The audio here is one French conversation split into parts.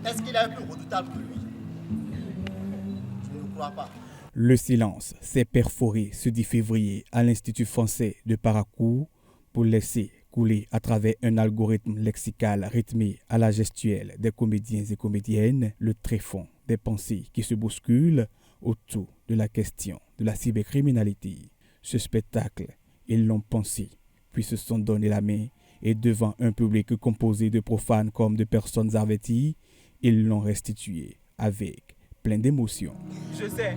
Est-ce qu'il est plus redoutable que lui? Je ne crois pas. Le silence s'est perforé ce 10 février à l'Institut français de Parakou pour laisser couler à travers un algorithme lexical rythmé à la gestuelle des comédiens et comédiennes le tréfonds des pensées qui se bousculent autour de la question de la cybercriminalité. Ce spectacle, ils l'ont pensé, puis se sont donné la main et devant un public composé de profanes comme de personnes averties, ils l'ont restitué avec plein d'émotion. Je sais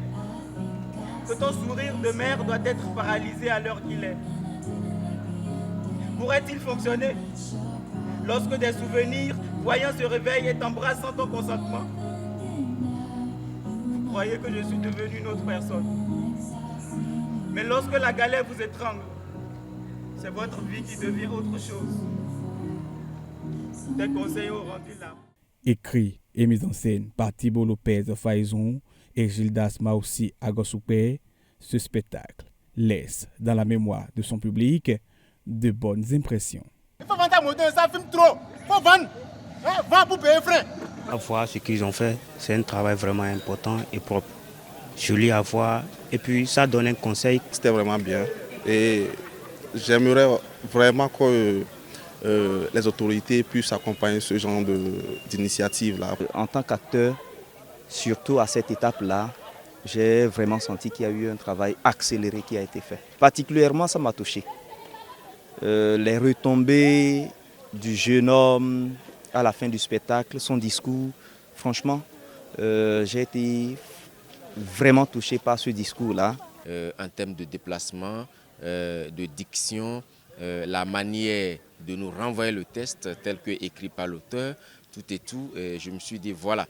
que ton sourire de mère doit être paralysé à l'heure qu'il est. Pourrait-il fonctionner lorsque des souvenirs voyants se réveillent et t'embrassent sans ton consentement? Vous croyez que je suis devenu une autre personne. Mais lorsque la galère vous étrangle, c'est votre vie qui devient autre chose. Des conseils ont rendu l'âme. Écrit et mis en scène par Thibault Lopez Faison et Gildas Maussi Agosoupé, ce spectacle laisse dans la mémoire de son public de bonnes impressions. Il faut vendre un moteur, ça filme trop. Il faut vendre. Vendre pour payer frais. À voir ce qu'ils ont fait, c'est un travail vraiment important et propre. Joli à voir et puis ça donne un conseil. C'était vraiment bien et j'aimerais vraiment que les autorités puissent accompagner ce genre d'initiative-là. En tant qu'acteur, surtout à cette étape-là, j'ai vraiment senti qu'il y a eu un travail accéléré qui a été fait. Particulièrement, ça m'a touché. Les retombées du jeune homme à la fin du spectacle, son discours, franchement, j'ai été vraiment touché par ce discours-là. En termes de déplacement, de diction, la manière de nous renvoyer le texte tel que écrit par l'auteur, tout et tout, je me suis dit voilà,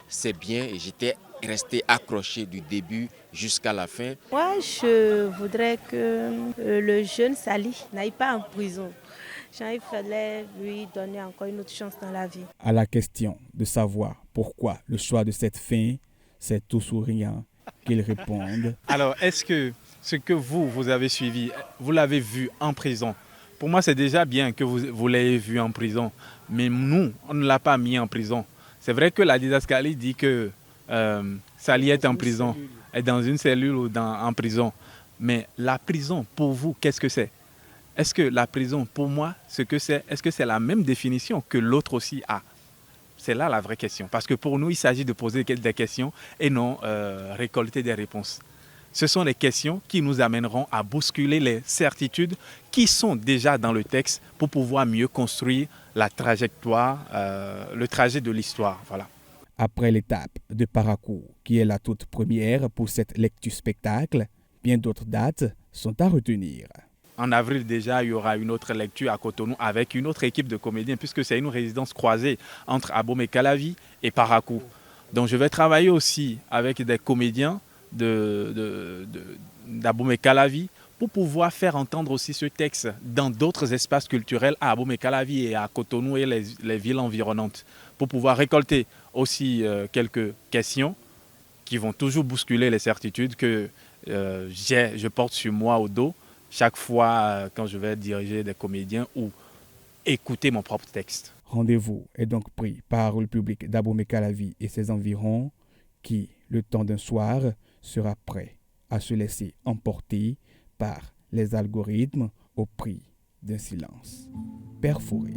c'est bien et j'étais resté accroché du début jusqu'à la fin. Moi, je voudrais que le jeune Sali n'aille pas en prison. Il fallait lui donner encore une autre chance dans la vie. À la question de savoir pourquoi le choix de cette fin, c'est tout souriant qu'ils répondent. Alors, est-ce que ce que vous avez suivi, vous l'avez vu en prison? Pour moi, c'est déjà bien que vous l'ayez vu en prison. Mais nous, on ne l'a pas mis en prison. C'est vrai que la didascalie dit que Sali est en prison, est dans une cellule ou en prison. Mais la prison, pour vous, qu'est-ce que c'est? Est-ce que la prison, pour moi, est-ce que c'est la même définition que l'autre aussi a? C'est là la vraie question. Parce que pour nous, il s'agit de poser des questions et non récolter des réponses. Ce sont les questions qui nous amèneront à bousculer les certitudes qui sont déjà dans le texte pour pouvoir mieux construire la trajectoire, le trajet de l'histoire. Voilà. Après l'étape de Parakou, qui est la toute première pour cette lecture spectacle, bien d'autres dates sont à retenir. En avril déjà, il y aura une autre lecture à Cotonou avec une autre équipe de comédiens puisque c'est une résidence croisée entre Abomey Calavi et Parakou. Donc je vais travailler aussi avec des comédiens d'Abomey Calavi pour pouvoir faire entendre aussi ce texte dans d'autres espaces culturels à Abomey Calavi et à Cotonou et les villes environnantes pour pouvoir récolter aussi quelques questions qui vont toujours bousculer les certitudes que je porte sur moi au dos chaque fois quand je vais diriger des comédiens ou écouter mon propre texte. Rendez-vous est donc pris par le public d'Abomey Calavi et ses environs qui, le temps d'un soir, sera prêt à se laisser emporter par les algorithmes au prix d'un silence perforé.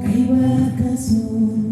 Kaiwa kaso